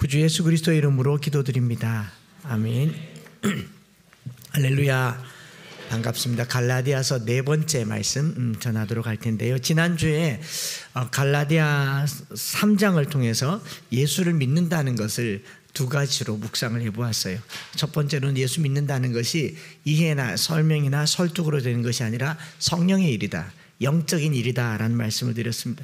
구주 예수 그리스도의 이름으로 기도드립니다. 아멘. 할렐루야. 반갑습니다. 갈라디아서 네 번째 말씀 전하도록 할 텐데요. 지난주에 갈라디아 3장을 통해서 예수를 믿는다는 것을 두 가지로 묵상을 해보았어요. 첫 번째로는 예수 믿는다는 것이 이해나 설명이나 설득으로 되는 것이 아니라 성령의 일이다, 영적인 일이다 라는 말씀을 드렸습니다.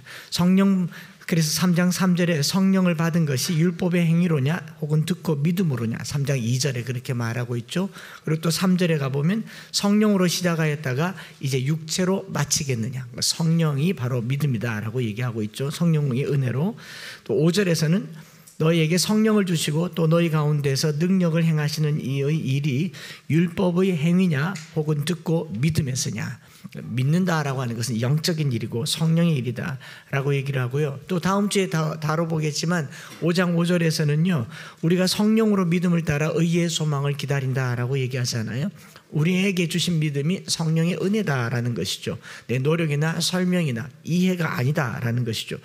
그래서 3장 3절에 성령을 받은 것이 율법의 행위로냐 혹은 듣고 믿음으로냐, 3장 2절에 그렇게 말하고 있죠. 그리고 또 3절에 가보면 성령으로 시작하였다가 이제 육체로 마치겠느냐, 성령이 바로 믿음이다 라고 얘기하고 있죠. 성령의 은혜로. 또 5절에서는 너희에게 성령을 주시고 또 너희 가운데서 능력을 행하시는 이의 일이 율법의 행위냐 혹은 듣고 믿음에서냐, 믿는다라고 하는 것은 영적인 일이고 성령의 일이다 라고 얘기를 하고요. 또 다음 주에 다뤄보겠지만 5장 5절에서는요 우리가 성령으로 믿음을 따라 의의 소망을 기다린다라고 얘기하잖아요. 우리에게 주신 믿음이 성령의 은혜다라는 것이죠. 내 노력이나 설명이나 이해가 아니다라는 것이죠.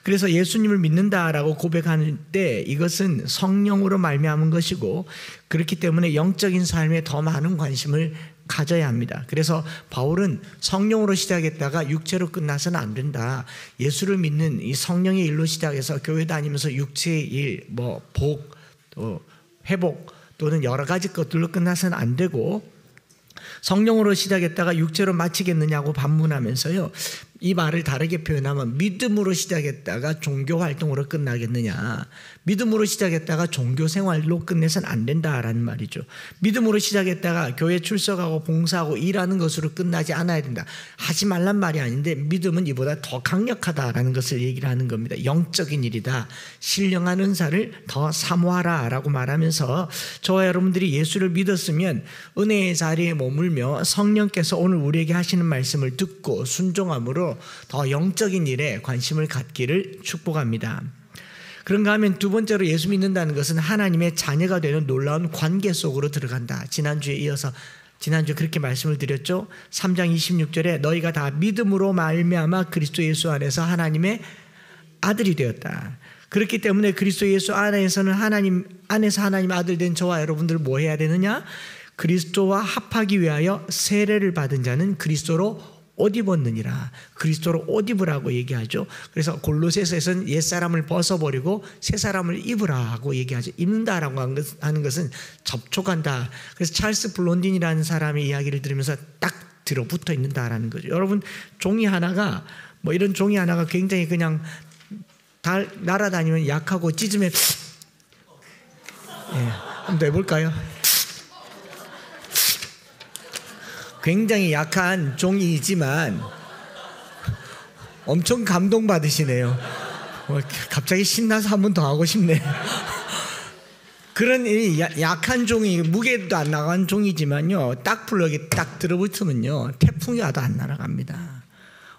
그래서 예수님을 믿는다라고 고백하는 때 이것은 성령으로 말미암은 것이고, 그렇기 때문에 영적인 삶에 더 많은 관심을 가져야 합니다. 그래서 바울은 성령으로 시작했다가 육체로 끝나서는 안 된다. 예수를 믿는 이 성령의 일로 시작해서 교회 다니면서 육체의 일, 복, 회복 또는 여러 가지 것들로 끝나서는 안 되고, 성령으로 시작했다가 육체로 마치겠느냐고 반문하면서요, 이 말을 다르게 표현하면 믿음으로 시작했다가 종교 활동으로 끝나겠느냐, 믿음으로 시작했다가 종교 생활로 끝내서는 안 된다라는 말이죠. 믿음으로 시작했다가 교회 출석하고 봉사하고 일하는 것으로 끝나지 않아야 된다. 하지 말란 말이 아닌데 믿음은 이보다 더 강력하다라는 것을 얘기를 하는 겁니다. 영적인 일이다. 신령한 은사를 더 사모하라 라고 말하면서 저와 여러분들이 예수를 믿었으면 은혜의 자리에 머물며 성령께서 오늘 우리에게 하시는 말씀을 듣고 순종함으로 더 영적인 일에 관심을 갖기를 축복합니다. 그런가 하면 두 번째로 예수 믿는다는 것은 하나님의 자녀가 되는 놀라운 관계 속으로 들어간다. 지난주에 그렇게 말씀을 드렸죠. 3장 26절에 너희가 다 믿음으로 말미암아 그리스도 예수 안에서 하나님의 아들이 되었다. 그렇기 때문에 그리스도 예수 안에서는 하나님 아들 된 저와 여러분들 뭐 해야 되느냐? 그리스도와 합하기 위하여 세례를 받은 자는 그리스도로 옷 입었느니라. 그리스도로 옷 입으라고 얘기하죠. 그래서 골로새서에서는 옛사람을 벗어버리고 새사람을 입으라고 얘기하죠. 입는다라고 하는 것은 접촉한다. 그래서 찰스 블론딘이라는 사람의 이야기를 들으면서 딱 들어붙어 있는다라는 거죠. 여러분, 종이 하나가 이런 종이 하나가 굉장히 그냥 날아다니면 약하고 찢으면 한번 더 해볼까요? 굉장히 약한 종이지만 엄청 감동받으시네요. 갑자기 신나서 한 번 더 하고 싶네. 그런 약한 종이, 무게도 안 나간 종이지만요, 딱 블럭이 딱 들어붙으면요 태풍이 와도 안 날아갑니다.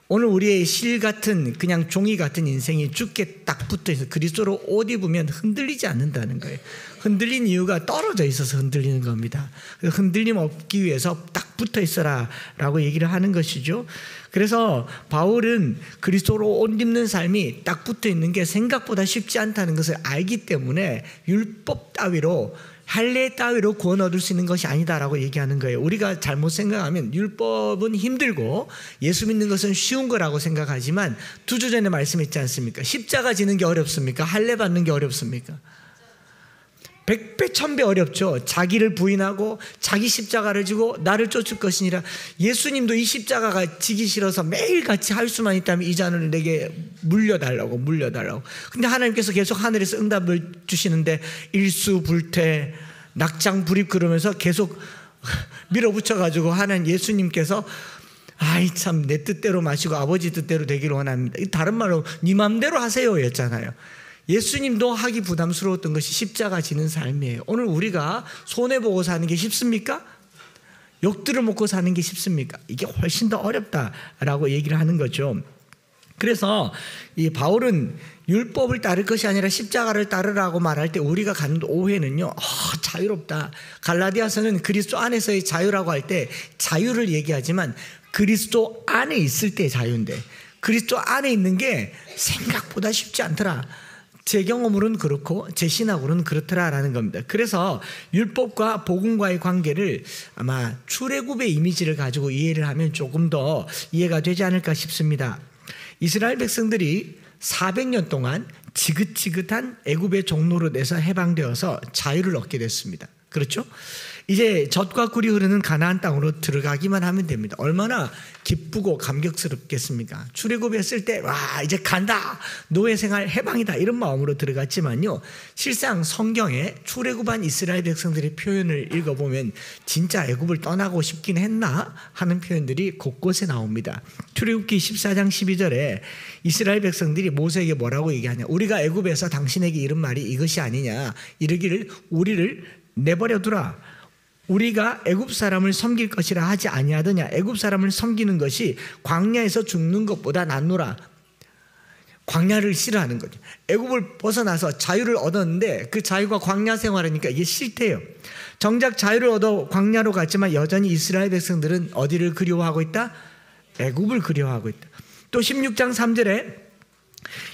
오늘 우리의 실 같은 그냥 종이 같은 인생이 주께 딱 붙어있어 그리스도로 옷 입으면 흔들리지 않는다는 거예요. 흔들린 이유가 떨어져 있어서 흔들리는 겁니다. 흔들림 없기 위해서 딱 붙어있어라 라고 얘기를 하는 것이죠. 그래서 바울은 그리스도로 옷 입는 삶이 딱 붙어있는 게 생각보다 쉽지 않다는 것을 알기 때문에 율법 따위로, 할례 따위로 구원 얻을 수 있는 것이 아니다라고 얘기하는 거예요. 우리가 잘못 생각하면 율법은 힘들고 예수 믿는 것은 쉬운 거라고 생각하지만 두 주 전에 말씀했지 않습니까? 십자가 지는 게 어렵습니까? 할례 받는 게 어렵습니까? 100배 1000배 어렵죠. 자기를 부인하고 자기 십자가를 지고 나를 쫓을 것이니라. 예수님도 이 십자가가 지기 싫어서 매일같이 할 수만 있다면 이 잔을 내게 물려달라고. 근데 하나님께서 계속 하늘에서 응답을 주시는데 일수불태 낙장불입 그러면서 계속 밀어붙여가지고 하는 예수님께서 아이 참 내 뜻대로 마시고 아버지 뜻대로 되기를 원합니다. 다른 말로 네 맘대로 하세요 였잖아요. 예수님도 하기 부담스러웠던 것이 십자가 지는 삶이에요. 오늘 우리가 손해보고 사는 게 쉽습니까? 욕들을 먹고 사는 게 쉽습니까? 이게 훨씬 더 어렵다라고 얘기를 하는 거죠. 그래서 이 바울은 율법을 따를 것이 아니라 십자가를 따르라고 말할 때 우리가 갖는 오해는요, 자유롭다. 갈라디아서는 그리스도 안에서의 자유라고 할 때 자유를 얘기하지만 그리스도 안에 있을 때 자유인데, 그리스도 안에 있는 게 생각보다 쉽지 않더라. 제 경험으로는 그렇고 제 신학으로는 그렇더라라는 겁니다. 그래서 율법과 복음과의 관계를 아마 출애굽의 이미지를 가지고 이해를 하면 조금 더 이해가 되지 않을까 싶습니다. 이스라엘 백성들이 400년 동안 지긋지긋한 애굽의 종노릇에서 해방되어서 자유를 얻게 됐습니다. 그렇죠? 이제 젖과 꿀이 흐르는 가나안 땅으로 들어가기만 하면 됩니다. 얼마나 기쁘고 감격스럽겠습니까? 출애굽했을 때 와 이제 간다, 노예 생활 해방이다 이런 마음으로 들어갔지만요, 실상 성경에 출애굽한 이스라엘 백성들의 표현을 읽어보면 진짜 애굽을 떠나고 싶긴 했나 하는 표현들이 곳곳에 나옵니다. 출애굽기 14장 12절에 이스라엘 백성들이 모세에게 뭐라고 얘기하냐, 우리가 애굽에서 당신에게 이른 말이 이것이 아니냐, 이르기를 우리를 내버려 두라, 우리가 애굽 사람을 섬길 것이라 하지 아니하더냐, 애굽 사람을 섬기는 것이 광야에서 죽는 것보다 낫노라. 광야를 싫어하는 거죠. 애굽을 벗어나서 자유를 얻었는데 그 자유가 광야 생활이니까 이게 싫대요. 정작 자유를 얻어 광야로 갔지만 여전히 이스라엘 백성들은 어디를 그리워하고 있다? 애굽을 그리워하고 있다. 또 16장 3절에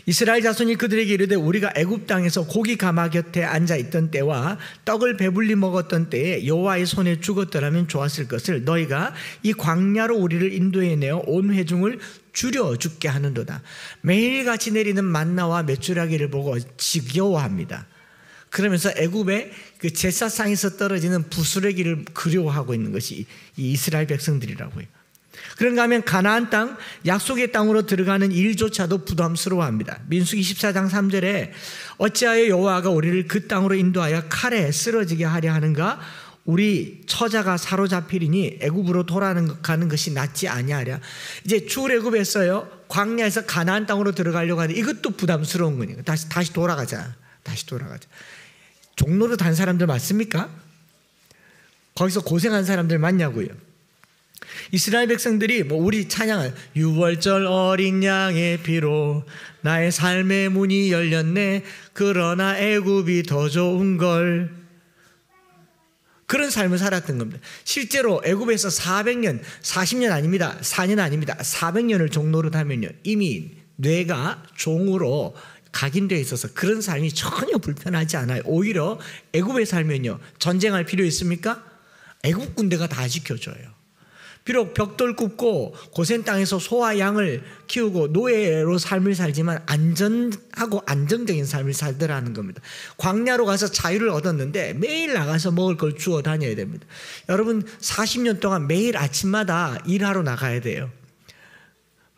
이스라엘 자손이 그들에게 이르되 우리가 애굽 땅에서 고기 가마 곁에 앉아 있던 때와 떡을 배불리 먹었던 때에 여호와의 손에 죽었더라면 좋았을 것을 너희가 이 광야로 우리를 인도해내어 온 회중을 줄여 죽게 하는도다. 매일같이 내리는 만나와 메추라기를 보고 지겨워합니다. 그러면서 애굽의 그 제사상에서 떨어지는 부스러기를 그리워하고 있는 것이 이 이스라엘 백성들이라고 해요. 그런가 하면 가나안 땅, 약속의 땅으로 들어가는 일조차도 부담스러워합니다. 민수기 14장 3절에 어찌하여 여호와가 우리를 그 땅으로 인도하여 칼에 쓰러지게 하려 하는가? 우리 처자가 사로잡히리니 애굽으로 돌아가는 것이 낫지 아니하랴. 이제 출애굽했어요. 광야에서 가나안 땅으로 들어가려고 하는데 이것도 부담스러운 거니까 다시 돌아가자. 종로로 단 사람들 맞습니까? 거기서 고생한 사람들 맞냐고요. 이스라엘 백성들이 우리 찬양을 유월절 어린 양의 피로 나의 삶의 문이 열렸네, 그러나 애굽이 더 좋은 걸, 그런 삶을 살았던 겁니다. 실제로 애굽에서 400년, 40년 아닙니다. 4년 아닙니다. 400년을 종노릇하면요 이미 뇌가 종으로 각인되어 있어서 그런 삶이 전혀 불편하지 않아요. 오히려 애굽에 살면요 전쟁할 필요 있습니까? 애굽 군대가 다 지켜줘요. 비록 벽돌 굽고 고센 땅에서 소와 양을 키우고 노예로 삶을 살지만 안전하고 안정적인 삶을 살더라는 겁니다. 광야로 가서 자유를 얻었는데 매일 나가서 먹을 걸 주워 다녀야 됩니다. 여러분 40년 동안 매일 아침마다 일하러 나가야 돼요.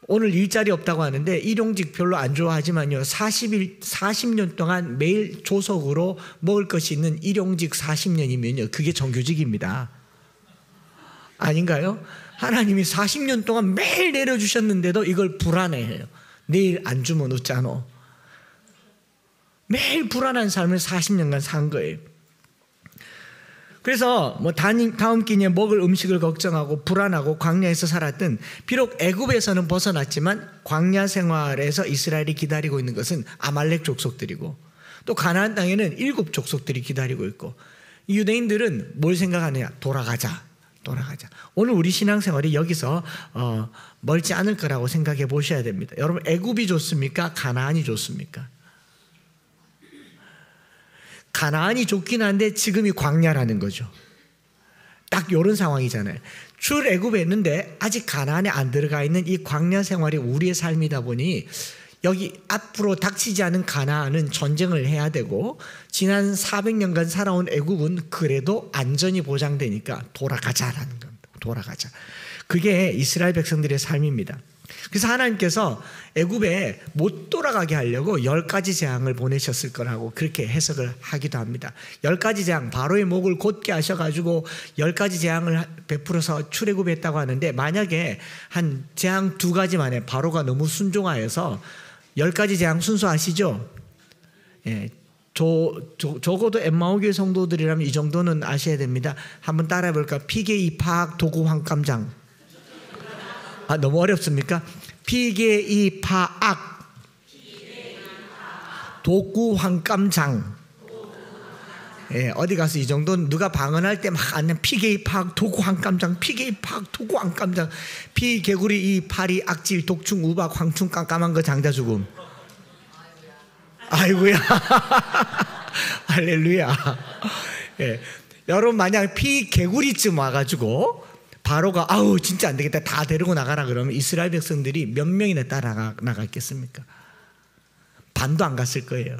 오늘 일자리 없다고 하는데 일용직 별로 안 좋아하지만요 40년 동안 매일 조석으로 먹을 것이 있는 일용직 40년이면요 그게 정규직입니다. 아닌가요? 하나님이 40년 동안 매일 내려주셨는데도 이걸 불안해해요. 내일 안 주면 어쩌노? 매일 불안한 삶을 40년간 산 거예요. 그래서 다음 끼니에 먹을 음식을 걱정하고 불안하고 광야에서 살았던, 비록 애굽에서는 벗어났지만 광야 생활에서 이스라엘이 기다리고 있는 것은 아말렉 족속들이고 또 가나안 땅에는 7 족속들이 기다리고 있고, 유대인들은 뭘 생각하느냐? 돌아가자. 오늘 우리 신앙생활이 여기서 멀지 않을 거라고 생각해 보셔야 됩니다. 여러분 애굽이 좋습니까? 가나안이 좋습니까? 가나안이 좋긴 한데 지금이 광야라는 거죠. 딱 이런 상황이잖아요. 출애굽에 있는데 아직 가나안에 안 들어가 있는 이 광야 생활이 우리의 삶이다 보니 여기 앞으로 닥치지 않은 가나안은 전쟁을 해야 되고, 지난 400년간 살아온 애굽은 그래도 안전이 보장되니까 돌아가자라는 겁니다. 돌아가자. 그게 이스라엘 백성들의 삶입니다. 그래서 하나님께서 애굽에 못 돌아가게 하려고 10가지 재앙을 보내셨을 거라고 그렇게 해석을 하기도 합니다. 10가지 재앙, 바로의 목을 곧게 하셔가지고 10가지 재앙을 베풀어서 출애굽했다고 하는데, 만약에 한 재앙 2가지 만에 바로가 너무 순종하여서 10가지 재앙 순서 아시죠? 예, 적어도 엠마오교회 성도들이라면 이 정도는 아셔야 됩니다. 한번 따라해 볼까? 피게이 파악 도구 황감장. 너무 어렵습니까? 피게이 파악 도구 황감장. 예, 어디 가서 이 정도는 누가 방언할 때 막 안는 피게이 파악 도구 황감장, 피게이 파악 도구 황감장, 피 개구리 이 파리 악질 독충 우박 황충 깜깜한 거 장자 죽음. 아이고야. 할렐루야. 예. 여러분 만약 개구리쯤 와가지고 바로가 아우 진짜 안 되겠다 다 데리고 나가라 그러면 이스라엘 백성들이 몇 명이나 따라 나갔겠습니까? 반도 안 갔을 거예요.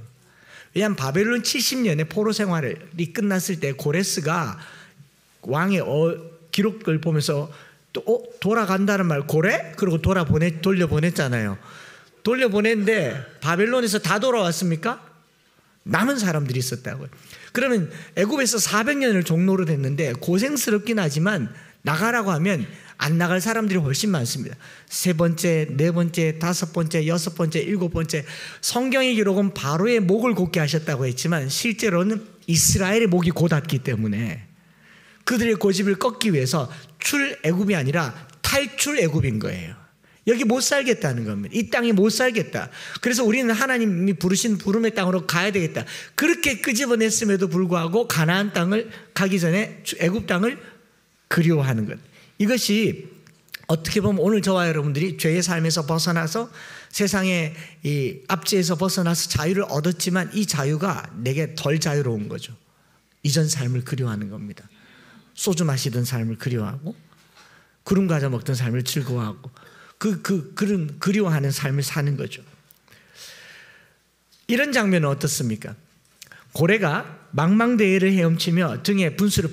왜냐하면 바벨론 70년의 포로 생활이 끝났을 때 고레스가 왕의 기록을 보면서 또 돌아간다는 말 고래? 그리고 돌려보냈잖아요. 돌려보냈는데 바벨론에서 다 돌아왔습니까? 남은 사람들이 있었다고요. 그러면 애굽에서 400년을 종노릇 했는데 고생스럽긴 하지만 나가라고 하면 안 나갈 사람들이 훨씬 많습니다. 3번째, 4번째, 5번째, 6번째, 7번째. 성경의 기록은 바로의 목을 곧게 하셨다고 했지만 실제로는 이스라엘의 목이 곧았기 때문에 그들의 고집을 꺾기 위해서 출애굽이 아니라 탈출 애굽인 거예요. 여기 못 살겠다는 겁니다. 이 땅에 못 살겠다. 그래서 우리는 하나님이 부르신 부름의 땅으로 가야 되겠다. 그렇게 끄집어냈음에도 불구하고 가나안 땅을 가기 전에 애굽 땅을 그리워하는 것. 이것이 어떻게 보면 오늘 저와 여러분들이 죄의 삶에서 벗어나서 세상의 이 압제에서 벗어나서 자유를 얻었지만 이 자유가 내게 덜 자유로운 거죠. 이전 삶을 그리워하는 겁니다. 소주 마시던 삶을 그리워하고 구름 과자 먹던 삶을 즐거워하고 그런 그리워하는 삶을 사는 거죠. 이런 장면은 어떻습니까? 고래가 망망대해를 헤엄치며 등에 분수를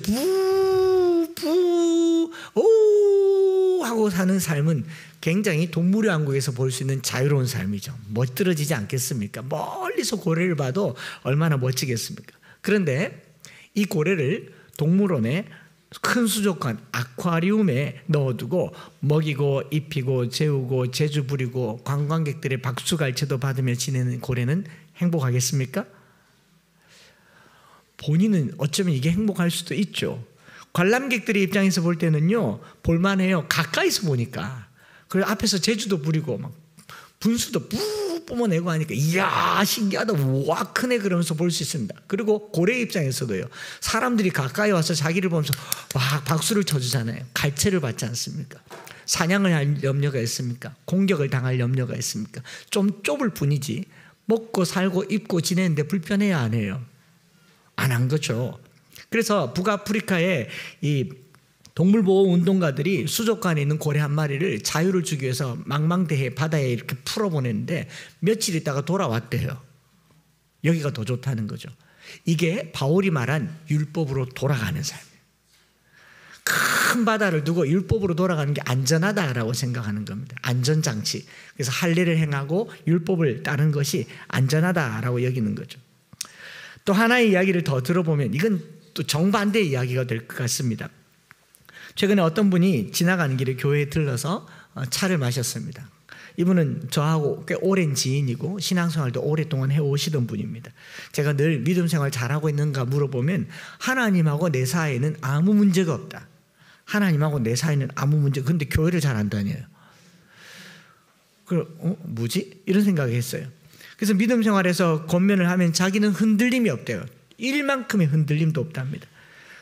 오 하고 사는 삶은 굉장히 동물의 왕국에서 볼 수 있는 자유로운 삶이죠. 멋들어지지 않겠습니까? 멀리서 고래를 봐도 얼마나 멋지겠습니까? 그런데 이 고래를 동물원에 큰 수족관 아쿠아리움에 넣어두고 먹이고 입히고 재우고 재주 부리고 관광객들의 박수갈채도 받으며 지내는 고래는 행복하겠습니까? 본인은 어쩌면 이게 행복할 수도 있죠. 관람객들의 입장에서 볼 때는요 볼만해요. 가까이서 보니까. 그리고 앞에서 재주도 부리고 막 분수도 뿜 뿜어내고 하니까 이야 신기하다 와 크네 그러면서 볼 수 있습니다. 그리고 고래 입장에서도요 사람들이 가까이 와서 자기를 보면서 와 박수를 쳐주잖아요. 갈채를 받지 않습니까? 사냥을 할 염려가 있습니까? 공격을 당할 염려가 있습니까? 좀 좁을 뿐이지 먹고 살고 입고 지내는데 불편해야 안 해요? 안 한 거죠. 그래서 북아프리카의 이 동물보호운동가들이 수족관에 있는 고래 한 마리를 자유를 주기 위해서 망망대해 바다에 이렇게 풀어보냈는데 며칠 있다가 돌아왔대요. 여기가 더 좋다는 거죠. 이게 바울이 말한 율법으로 돌아가는 삶이에요. 큰 바다를 두고 율법으로 돌아가는 게 안전하다라고 생각하는 겁니다. 안전장치. 그래서 할례를 행하고 율법을 따르는 것이 안전하다라고 여기는 거죠. 또 하나의 이야기를 더 들어보면 이건 또 정반대의 이야기가 될 것 같습니다. 최근에 어떤 분이 지나가는 길에 교회에 들러서 차를 마셨습니다. 이분은 저하고 꽤 오랜 지인이고 신앙생활도 오랫동안 해오시던 분입니다. 제가 늘 믿음 생활 잘하고 있는가 물어보면 하나님하고 내 사이에는 아무 문제가 없다. 하나님하고 내 사이에는 아무 문제가 근데 교회를 잘 안 다녀요. 뭐지? 이런 생각을 했어요. 그래서 믿음 생활에서 권면을 하면 자기는 흔들림이 없대요. 일만큼의 흔들림도 없답니다.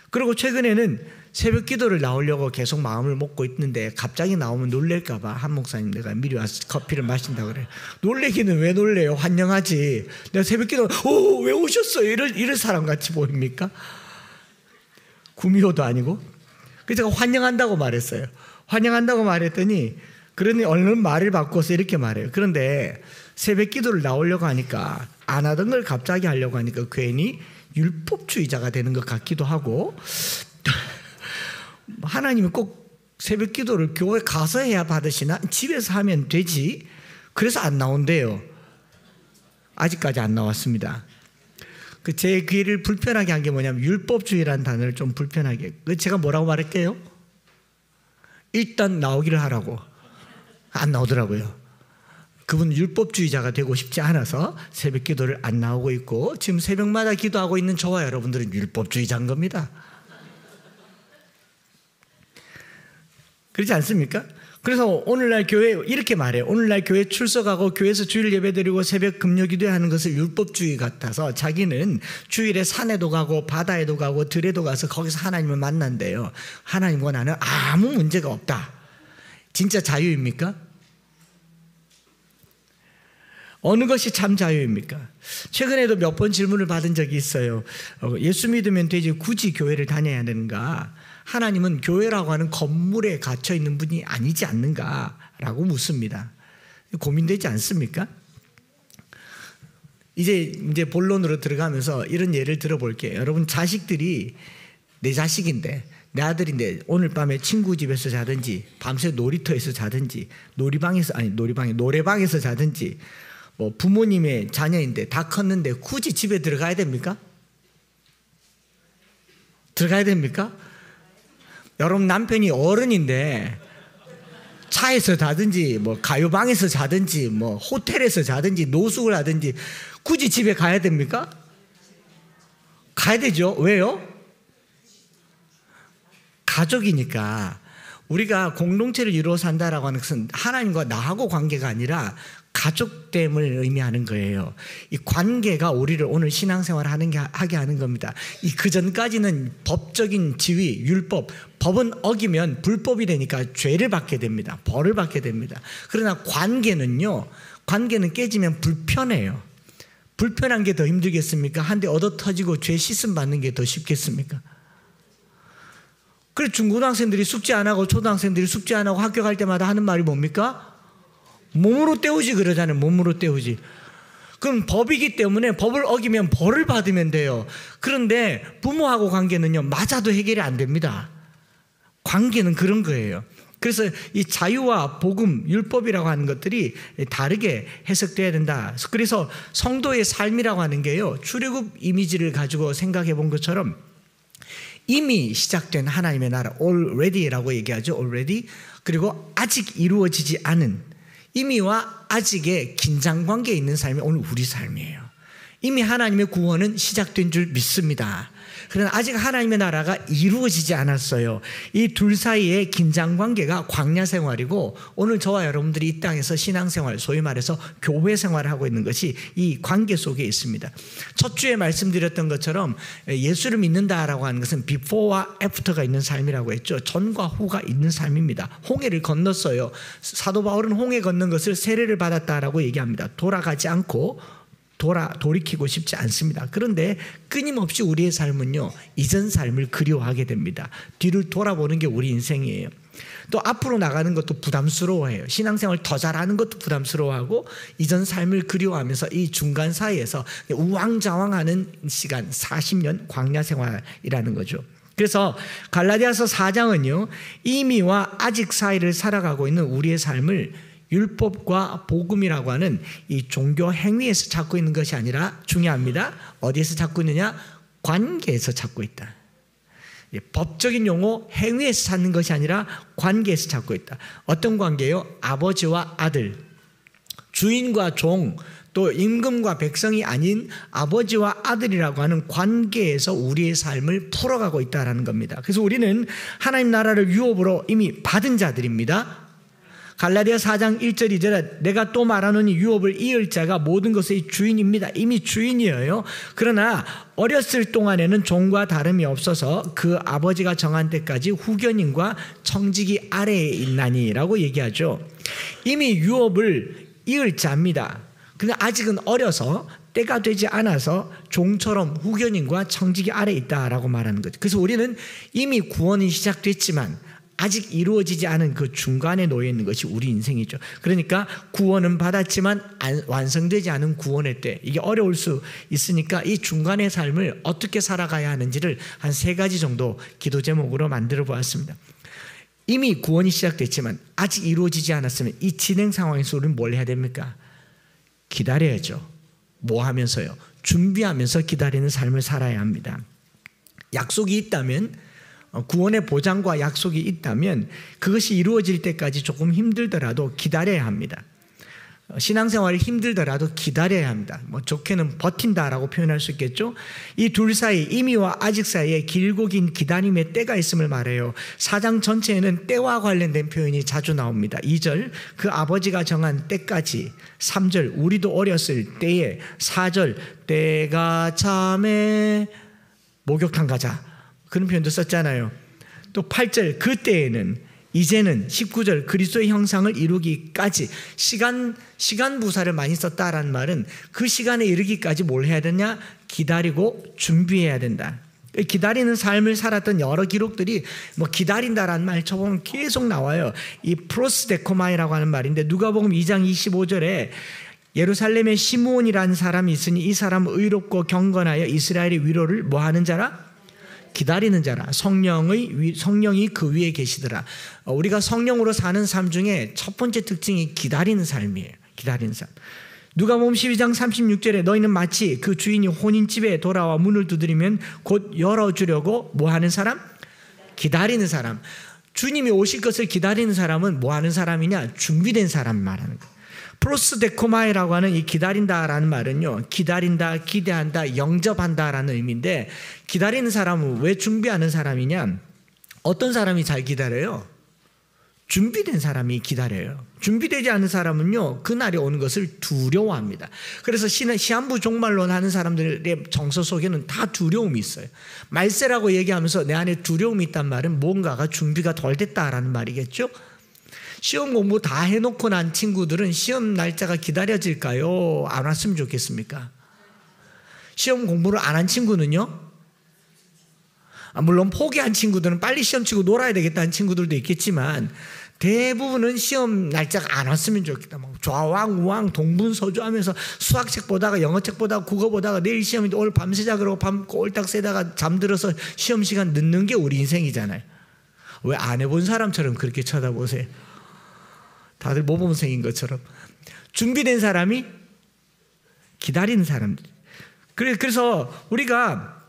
그리고 최근에는 새벽 기도를 나오려고 계속 마음을 먹고 있는데 갑자기 나오면 놀랄까 봐 한 목사님 내가 미리 와서 커피를 마신다고 그래요. 놀래기는 왜 놀래요? 환영하지. 내가 새벽 기도 왜 오셨어요? 이럴 사람 같이 보입니까? 구미호도 아니고. 그래서 제가 환영한다고 말했어요. 환영한다고 말했더니 그러니 얼른 말을 바꿔서 이렇게 말해요. 그런데 새벽 기도를 나오려고 하니까 안 하던 걸 갑자기 하려고 하니까 괜히 율법주의자가 되는 것 같기도 하고 하나님은 꼭 새벽 기도를 교회 가서 해야 받으시나? 집에서 하면 되지. 그래서 안 나온대요. 아직까지 안 나왔습니다. 제 귀를 불편하게 한 게 뭐냐면 율법주의라는 단어를 좀 불편하게. 제가 뭐라고 말할게요? 일단 나오기를 하라고. 안 나오더라고요. 그분 율법주의자가 되고 싶지 않아서 새벽 기도를 안 나오고 있고 지금 새벽마다 기도하고 있는 저와 여러분들은 율법주의자인 겁니다. 그렇지 않습니까? 그래서 오늘날 교회 이렇게 말해요. 오늘날 교회 출석하고 교회에서 주일 예배드리고 새벽 금요기도 하는 것을 율법주의 같아서 자기는 주일에 산에도 가고 바다에도 가고 들에도 가서 거기서 하나님을 만난대요. 하나님과 나는 아무 문제가 없다. 진짜 자유입니까? 어느 것이 참 자유입니까? 최근에도 몇 번 질문을 받은 적이 있어요. 예수 믿으면 되지 굳이 교회를 다녀야 되는가? 하나님은 교회라고 하는 건물에 갇혀 있는 분이 아니지 않는가라고 묻습니다. 고민되지 않습니까? 이제 본론으로 들어가면서 이런 예를 들어볼게요. 여러분, 자식들이 내 자식인데, 내 아들인데 오늘 밤에 친구 집에서 자든지 밤새 놀이터에서 자든지 노래방에서 자든지 뭐 부모님의 자녀인데 다 컸는데 굳이 집에 들어가야 됩니까? 들어가야 됩니까? 여러분, 남편이 어른인데 차에서 자든지 뭐 가요방에서 자든지 뭐 호텔에서 자든지 노숙을 하든지 굳이 집에 가야 됩니까? 가야 되죠. 왜요? 가족이니까. 우리가 공동체를 이루어 산다라고 하는 것은 하나님과 나하고 관계가 아니라 가족됨을 의미하는 거예요. 이 관계가 우리를 오늘 신앙생활을 하게 하는 겁니다. 그 전까지는 법적인 지위, 율법, 법은 어기면 불법이 되니까 죄를 받게 됩니다. 벌을 받게 됩니다. 그러나 관계는 깨지면 불편해요. 불편한 게 더 힘들겠습니까? 한 대 얻어 터지고 죄 씻음 받는 게 더 쉽겠습니까? 그래서 중고등학생들이 숙제 안 하고 초등학생들이 숙제 안 하고 학교 갈 때마다 하는 말이 뭡니까? 몸으로 때우지 그러잖아요. 몸으로 때우지. 그럼 법이기 때문에 법을 어기면 벌을 받으면 돼요. 그런데 부모하고 관계는요, 맞아도 해결이 안 됩니다. 관계는 그런 거예요. 그래서 이 자유와 복음, 율법이라고 하는 것들이 다르게 해석돼야 된다. 그래서 성도의 삶이라고 하는 게요, 출애굽 이미지를 가지고 생각해 본 것처럼 이미 시작된 하나님의 나라, already라고 얘기하죠. already. 그리고 아직 이루어지지 않은, 이미와 아직의 긴장관계에 있는 삶이 오늘 우리 삶이에요. 이미 하나님의 구원은 시작된 줄 믿습니다. 그러나 아직 하나님의 나라가 이루어지지 않았어요. 이 둘 사이의 긴장관계가 광야 생활이고, 오늘 저와 여러분들이 이 땅에서 신앙생활, 소위 말해서 교회 생활을 하고 있는 것이 이 관계 속에 있습니다. 첫 주에 말씀드렸던 것처럼 예수를 믿는다라고 하는 것은 before와 after가 있는 삶이라고 했죠. 전과 후가 있는 삶입니다. 홍해를 건넜어요. 사도 바울은 홍해 건넌 것을 세례를 받았다라고 얘기합니다. 돌아가지 않고 돌이키고 싶지 않습니다. 그런데 끊임없이 우리의 삶은요, 이전 삶을 그리워하게 됩니다. 뒤를 돌아보는 게 우리 인생이에요. 또 앞으로 나가는 것도 부담스러워해요. 신앙생활 더 잘하는 것도 부담스러워하고 이전 삶을 그리워하면서 이 중간 사이에서 우왕좌왕하는 시간, 40년 광야 생활이라는 거죠. 그래서 갈라디아서 4장은요, 이미와 아직 사이를 살아가고 있는 우리의 삶을 율법과 복음이라고 하는 이 종교 행위에서 찾고 있는 것이 아니라, 중요합니다, 어디에서 찾고 있느냐? 관계에서 찾고 있다. 법적인 용어 행위에서 찾는 것이 아니라 관계에서 찾고 있다. 어떤 관계요? 아버지와 아들, 주인과 종, 또 임금과 백성이 아닌 아버지와 아들이라고 하는 관계에서 우리의 삶을 풀어가고 있다는 겁니다. 그래서 우리는 하나님 나라를 유업으로 이미 받은 자들입니다. 갈라디아 4장 1절 2절에 내가 또 말하노니 유업을 이을 자가 모든 것의 주인입니다. 이미 주인이에요. 그러나 어렸을 동안에는 종과 다름이 없어서 그 아버지가 정한 때까지 후견인과 청지기 아래에 있나니라고 얘기하죠. 이미 유업을 이을 자입니다. 그런데 아직은 어려서 때가 되지 않아서 종처럼 후견인과 청지기 아래에 있다라고 말하는 거죠. 그래서 우리는 이미 구원이 시작됐지만 아직 이루어지지 않은 그 중간에 놓여 있는 것이 우리 인생이죠. 그러니까 구원은 받았지만 완성되지 않은 구원의 때, 이게 어려울 수 있으니까 이 중간의 삶을 어떻게 살아가야 하는지를 한 3가지 정도 기도 제목으로 만들어 보았습니다. 이미 구원이 시작됐지만 아직 이루어지지 않았으면 이 진행 상황에서 우리는 뭘 해야 됩니까? 기다려야죠. 뭐 하면서요? 준비하면서 기다리는 삶을 살아야 합니다. 약속이 있다면, 구원의 보장과 약속이 있다면 그것이 이루어질 때까지 조금 힘들더라도 기다려야 합니다. 신앙생활이 힘들더라도 기다려야 합니다. 뭐 좋게는 버틴다라고 표현할 수 있겠죠. 이 둘 사이, 이미와 아직 사이에 길고 긴 기다림의 때가 있음을 말해요. 4장 전체에는 때와 관련된 표현이 자주 나옵니다. 2절 그 아버지가 정한 때까지, 3절 우리도 어렸을 때에, 4절 때가 참에 목욕탕 가자, 그런 표현도 썼잖아요. 또 8절 그때에는, 이제는 19절 그리스도의 형상을 이루기까지 시간 부사를 많이 썼다라는 말은 그 시간에 이르기까지 뭘 해야 되냐? 기다리고 준비해야 된다. 기다리는 삶을 살았던 여러 기록들이 뭐 기다린다라는 말 쳐보면 계속 나와요. 이 프로스데코마이라고 하는 말인데 누가복음 2장 25절에 예루살렘에 시므온이라는 사람이 있으니 이 사람은 의롭고 경건하여 이스라엘의 위로를 뭐 하는 자라? 기다리는 자라. 성령이 그 위에 계시더라. 우리가 성령으로 사는 삶 중에 첫 번째 특징이 기다리는 삶이에요. 기다리는 삶. 누가복음 12장 36절에 너희는 마치 그 주인이 혼인집에 돌아와 문을 두드리면 곧 열어주려고 뭐 하는 사람? 기다리는 사람. 주님이 오실 것을 기다리는 사람은 뭐 하는 사람이냐? 준비된 사람 말하는 거예요. 프로스데코마이라고 하는 이 기다린다라는 말은요, 기다린다, 기대한다, 영접한다라는 의미인데, 기다리는 사람은 왜 준비하는 사람이냐? 어떤 사람이 잘 기다려요? 준비된 사람이 기다려요. 준비되지 않은 사람은요, 그날이 오는 것을 두려워합니다. 그래서 시한부 종말론 하는 사람들의 정서 속에는 다 두려움이 있어요. 말세라고 얘기하면서 내 안에 두려움이 있단 말은 뭔가가 준비가 덜 됐다라는 말이겠죠? 시험 공부 다 해놓고 난 친구들은 시험 날짜가 기다려질까요? 안 왔으면 좋겠습니까? 시험 공부를 안 한 친구는요? 물론 포기한 친구들은 빨리 시험 치고 놀아야 되겠다는 친구들도 있겠지만 대부분은 시험 날짜가 안 왔으면 좋겠다. 좌왕 우왕 동분서주 하면서 수학책 보다가 영어책 보다가 국어 보다가 내일 시험인데 오늘 밤새자 그러고 밤 꼴딱 새다가 잠들어서 시험 시간 늦는 게 우리 인생이잖아요. 왜 안 해본 사람처럼 그렇게 쳐다보세요? 다들 모범생인 것처럼. 준비된 사람이 기다리는 사람들. 그래서 우리가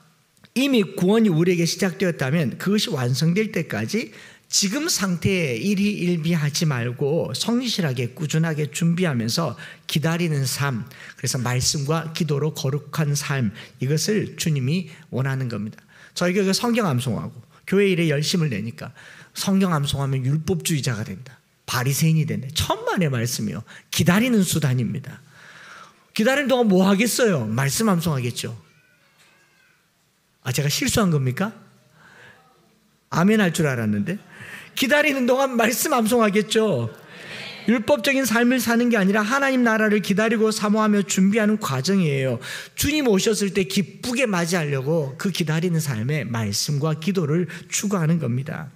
이미 구원이 우리에게 시작되었다면 그것이 완성될 때까지 지금 상태에 일희일비하지 말고 성실하게 꾸준하게 준비하면서 기다리는 삶, 그래서 말씀과 기도로 거룩한 삶, 이것을 주님이 원하는 겁니다. 저희가 성경 암송하고 교회 일에 열심을 내니까 성경 암송하면 율법주의자가 된다, 바리새인이 된다. 천만의 말씀이요. 기다리는 수단입니다. 기다리는 동안 뭐 하겠어요? 말씀 암송하겠죠. 제가 실수한 겁니까? 아멘 할 줄 알았는데. 기다리는 동안 말씀 암송하겠죠. 율법적인 삶을 사는 게 아니라 하나님 나라를 기다리고 사모하며 준비하는 과정이에요. 주님 오셨을 때 기쁘게 맞이하려고 그 기다리는 삶에 말씀과 기도를 추구하는 겁니다.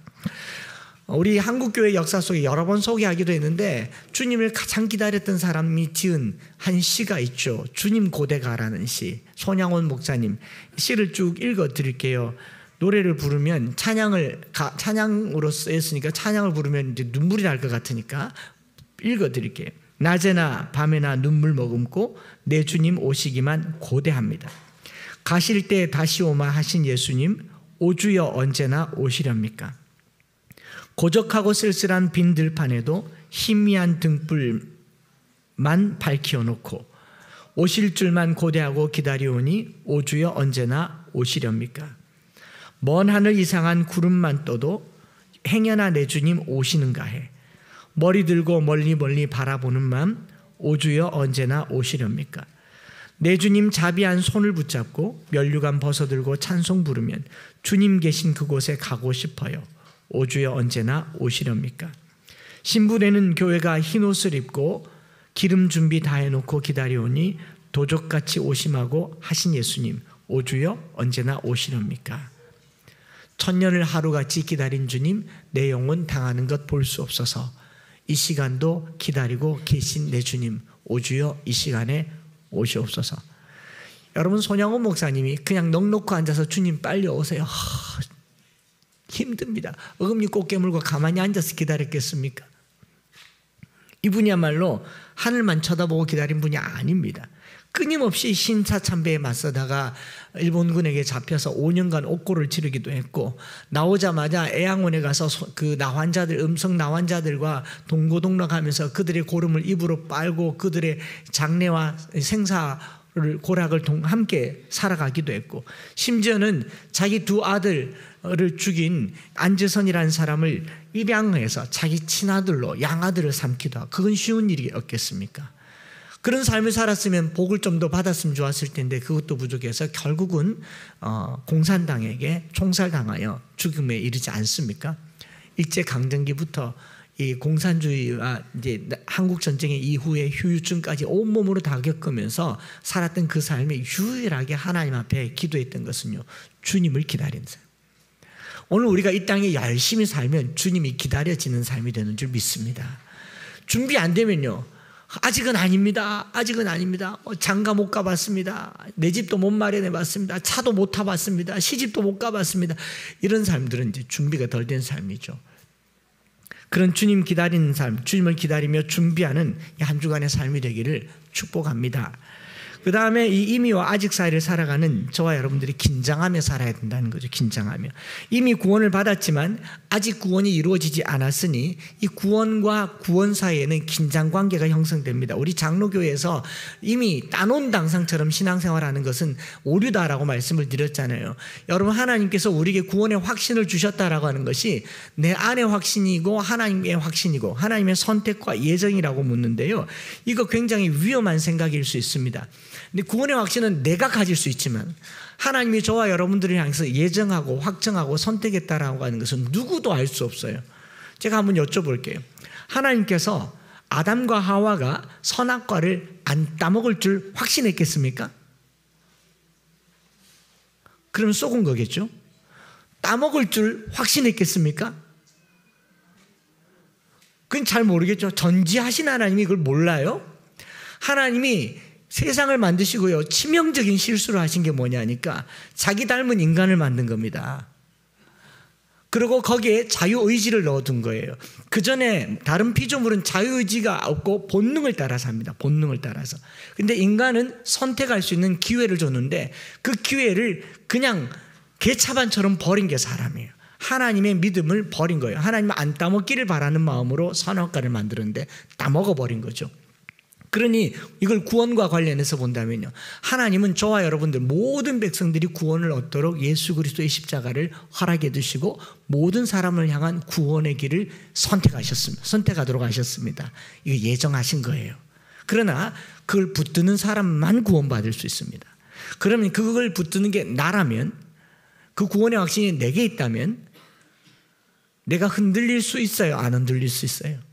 우리 한국교회 역사 속에 여러 번 소개하기도 했는데 주님을 가장 기다렸던 사람이 지은 한 시가 있죠. 주님 고대가라는 시. 손양원 목사님 시를 쭉 읽어드릴게요. 노래를 부르면 찬양으로 쓰였으니까 찬양을 부르면 이제 눈물이 날 것 같으니까 읽어드릴게요. 낮에나 밤에나 눈물 머금고 내 주님 오시기만 고대합니다. 가실 때 다시 오마 하신 예수님 오주여 언제나 오시렵니까? 고적하고 쓸쓸한 빈 들판에도 희미한 등불만 밝혀놓고 오실 줄만 고대하고 기다리오니 오주여 언제나 오시렵니까? 먼 하늘 이상한 구름만 떠도 행여나 내 주님 오시는가 해. 머리 들고 멀리 멀리 바라보는 맘 오주여 언제나 오시렵니까? 내 주님 자비한 손을 붙잡고 면류관 벗어들고 찬송 부르면 주님 계신 그곳에 가고 싶어요. 오주여 언제나 오시렵니까? 신부되는 교회가 흰옷을 입고 기름 준비 다 해놓고 기다려오니 도적같이 오심하고 하신 예수님 오주여 언제나 오시렵니까? 천년을 하루같이 기다린 주님 내 영혼 당하는 것 볼 수 없어서 이 시간도 기다리고 계신 내 주님 오주여 이 시간에 오시옵소서. 여러분, 손양원 목사님이 그냥 넋놓고 앉아서 주님 빨리 오세요, 힘듭니다. 어금니 꼭 깨물고 가만히 앉아서 기다렸겠습니까? 이분이야말로 하늘만 쳐다보고 기다린 분이 아닙니다. 끊임없이 신사참배에 맞서다가 일본군에게 잡혀서 5년간 옥고를 치르기도 했고, 나오자마자 애양원에 가서 그 나환자들, 음성 나환자들과 동고동락하면서 그들의 고름을 입으로 빨고 그들의 장례와 생사를 고락을 함께 살아가기도 했고, 심지어는 자기 두 아들을 죽인 안재선이라는 사람을 입양해서 자기 친아들로 양아들을 삼기도 하고, 그건 쉬운 일이었겠습니까? 그런 삶을 살았으면 복을 좀 더 받았으면 좋았을 텐데 그것도 부족해서 결국은 공산당에게 총살당하여 죽음에 이르지 않습니까? 일제 강점기부터 이 공산주의와 이제 한국 전쟁의 이후의 후유증까지 온몸으로 다 겪으면서 살았던 그 삶에 유일하게 하나님 앞에 기도했던 것은요, 주님을 기다리는 삶. 오늘 우리가 이 땅에 열심히 살면 주님이 기다려지는 삶이 되는 줄 믿습니다. 준비 안 되면요, 아직은 아닙니다. 아직은 아닙니다. 장가 못 가봤습니다. 내 집도 못 마련해 봤습니다. 차도 못 타봤습니다. 시집도 못 가봤습니다. 이런 삶들은 이제 준비가 덜 된 삶이죠. 그런 주님 기다리는 삶, 주님을 기다리며 준비하는 한 주간의 삶이 되기를 축복합니다. 그 다음에 이 이미와 아직 사이를 살아가는 저와 여러분들이 긴장하며 살아야 된다는 거죠. 긴장하며. 이미 구원을 받았지만 아직 구원이 이루어지지 않았으니 이 구원과 구원 사이에는 긴장 관계가 형성됩니다. 우리 장로교회에서 이미 따놓은 당상처럼 신앙생활하는 것은 오류다라고 말씀을 드렸잖아요. 여러분, 하나님께서 우리에게 구원의 확신을 주셨다라고 하는 것이 내 안의 확신이고 하나님의 확신이고 하나님의 선택과 예정이라고 묻는데요, 이거 굉장히 위험한 생각일 수 있습니다. 근데 구원의 확신은 내가 가질 수 있지만 하나님이 저와 여러분들을 향해서 예정하고 확정하고 선택했다라고 하는 것은 누구도 알 수 없어요. 제가 한번 여쭤볼게요. 하나님께서 아담과 하와가 선악과를 안 따먹을 줄 확신했겠습니까? 그럼 속은 거겠죠? 따먹을 줄 확신했겠습니까? 그건 잘 모르겠죠. 전지하신 하나님이 그걸 몰라요? 하나님이 세상을 만드시고요, 치명적인 실수를 하신 게 뭐냐니까 자기 닮은 인간을 만든 겁니다. 그리고 거기에 자유의지를 넣어둔 거예요. 그 전에 다른 피조물은 자유의지가 없고 본능을 따라서 합니다. 본능을 따라서. 근데 인간은 선택할 수 있는 기회를 줬는데 그 기회를 그냥 개차반처럼 버린 게 사람이에요. 하나님의 믿음을 버린 거예요. 하나님은 안 따먹기를 바라는 마음으로 선악과를 만들었는데 따먹어버린 거죠. 그러니 이걸 구원과 관련해서 본다면요, 하나님은 저와 여러분들 모든 백성들이 구원을 얻도록 예수 그리스도의 십자가를 허락해 두시고 모든 사람을 향한 구원의 길을 선택하도록 하셨습니다. 이거 예정하신 거예요. 그러나 그걸 붙드는 사람만 구원받을 수 있습니다. 그러면 그걸 붙드는 게 나라면, 그 구원의 확신이 내게 있다면 내가 흔들릴 수 있어요? 안 흔들릴 수 있어요?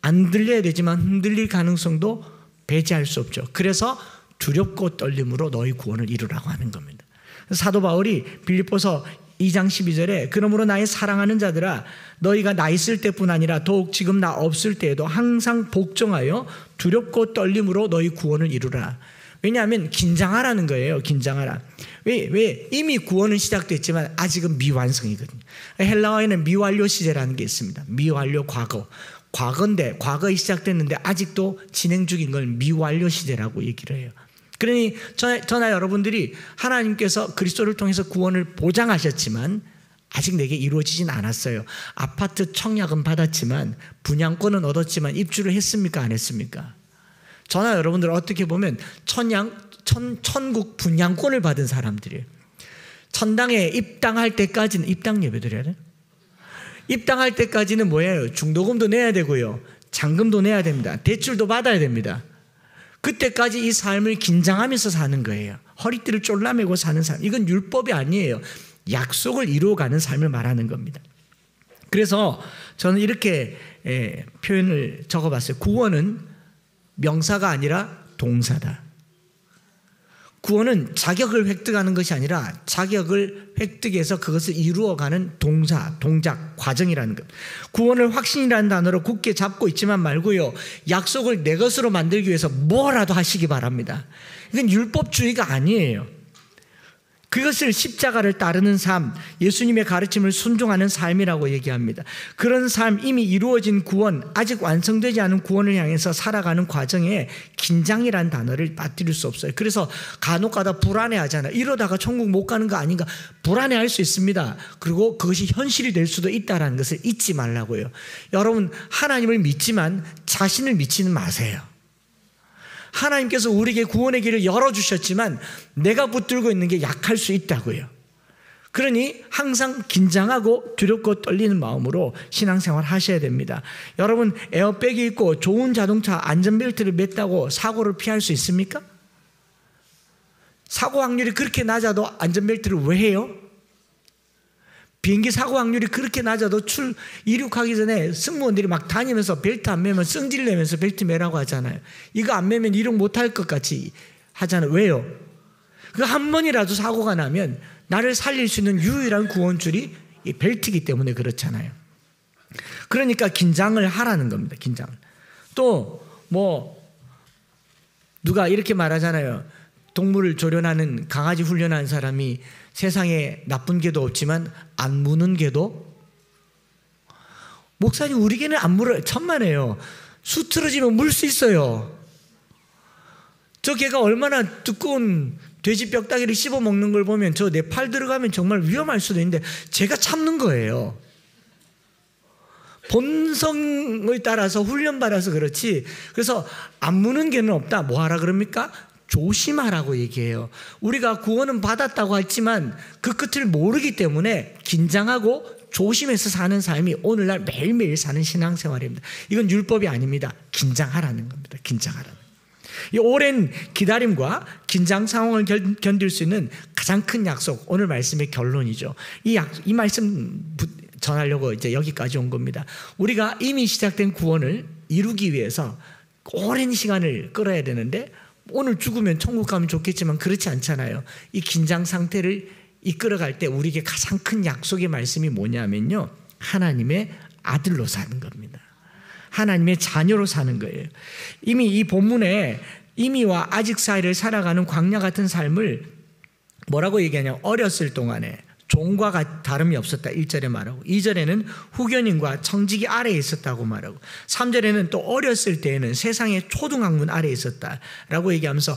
안 들려야 되지만 흔들릴 가능성도 배제할 수 없죠. 그래서 두렵고 떨림으로 너희 구원을 이루라고 하는 겁니다. 사도 바울이 빌립보서 2장 12절에 그러므로 나의 사랑하는 자들아, 너희가 나 있을 때뿐 아니라 더욱 지금 나 없을 때에도 항상 복종하여 두렵고 떨림으로 너희 구원을 이루라. 왜냐하면 긴장하라는 거예요. 긴장하라. 왜? 이미 구원은 시작됐지만 아직은 미완성이거든요. 헬라어에는 미완료 시제라는 게 있습니다. 미완료 과거. 과거인데, 과거에 시작됐는데 아직도 진행 중인 걸 미완료 시대라고 얘기를 해요. 그러니 저나 여러분들이 하나님께서 그리스도를 통해서 구원을 보장하셨지만 아직 내게 이루어지진 않았어요. 아파트 청약은 받았지만, 분양권은 얻었지만 입주를 했습니까? 안 했습니까? 저나 여러분들 어떻게 보면 천국 분양권을 받은 사람들이에요. 천당에 입당할 때까지는, 입당 예배 드려야 돼? 입당할 때까지는 뭐예요? 중도금도 내야 되고요, 잔금도 내야 됩니다. 대출도 받아야 됩니다. 그때까지 이 삶을 긴장하면서 사는 거예요. 허리띠를 쫄라매고 사는 삶. 이건 율법이 아니에요. 약속을 이루어가는 삶을 말하는 겁니다. 그래서 저는 이렇게 표현을 적어봤어요. 구원은 명사가 아니라 동사다. 구원은 자격을 획득하는 것이 아니라 자격을 획득해서 그것을 이루어가는 동작, 과정이라는 것. 구원을 확신이라는 단어로 굳게 잡고 있지만 말고요, 약속을 내 것으로 만들기 위해서 뭐라도 하시기 바랍니다. 이건 율법주의가 아니에요. 그것을 십자가를 따르는 삶, 예수님의 가르침을 순종하는 삶이라고 얘기합니다. 그런 삶, 이미 이루어진 구원, 아직 완성되지 않은 구원을 향해서 살아가는 과정에 긴장이라는 단어를 빠뜨릴 수 없어요. 그래서 간혹가다 불안해하잖아요. 이러다가 천국 못 가는 거 아닌가, 불안해할 수 있습니다. 그리고 그것이 현실이 될 수도 있다는 것을 잊지 말라고요. 여러분, 하나님을 믿지만 자신을 믿지는 마세요. 하나님께서 우리에게 구원의 길을 열어주셨지만 내가 붙들고 있는 게 약할 수 있다고요. 그러니 항상 긴장하고 두렵고 떨리는 마음으로 신앙생활 하셔야 됩니다. 여러분, 에어백이 있고 좋은 자동차 안전벨트를 맸다고 사고를 피할 수 있습니까? 사고 확률이 그렇게 낮아도 안전벨트를 왜 해요? 비행기 사고 확률이 그렇게 낮아도 이륙하기 전에 승무원들이 막 다니면서 벨트 안 매면 성질 내면서 벨트 매라고 하잖아요. 이거 안 매면 이륙 못할 것 같이 하잖아요. 왜요? 그 한 번이라도 사고가 나면 나를 살릴 수 있는 유일한 구원줄이 이 벨트이기 때문에 그렇잖아요. 그러니까 긴장을 하라는 겁니다. 긴장을. 또 누가 이렇게 말하잖아요. 동물을 조련하는 강아지 훈련하는 사람이 세상에 나쁜 개도 없지만 안 무는 개도, 목사님 우리 개는 안 물어요. 천만에요. 수 틀어지면 물 수 있어요. 저 개가 얼마나 두꺼운 돼지 뼈다귀를 씹어 먹는 걸 보면 저 내 팔 들어가면 정말 위험할 수도 있는데 제가 참는 거예요. 본성을 따라서 훈련받아서 그렇지. 그래서 안 무는 개는 없다. 뭐 하라 그럽니까? 조심하라고 얘기해요. 우리가 구원은 받았다고 했지만 그 끝을 모르기 때문에 긴장하고 조심해서 사는 삶이 오늘날 매일매일 사는 신앙생활입니다. 이건 율법이 아닙니다. 긴장하라는 겁니다. 긴장하라는. 이 오랜 기다림과 긴장 상황을 견딜 수 있는 가장 큰 약속, 오늘 말씀의 결론이죠. 이 말씀 전하려고 이제 여기까지 온 겁니다. 우리가 이미 시작된 구원을 이루기 위해서 오랜 시간을 끌어야 되는데 오늘 죽으면 천국 가면 좋겠지만 그렇지 않잖아요. 이 긴장 상태를 이끌어갈 때 우리에게 가장 큰 약속의 말씀이 뭐냐면요, 하나님의 아들로 사는 겁니다. 하나님의 자녀로 사는 거예요. 이미 이 본문에 이미와 아직 사이를 살아가는 광야 같은 삶을 뭐라고 얘기하냐, 어렸을 동안에 종과 다름이 없었다 1절에 말하고, 2절에는 후견인과 청지기 아래에 있었다고 말하고, 3절에는 또 어렸을 때에는 세상의 초등학문 아래에 있었다라고 얘기하면서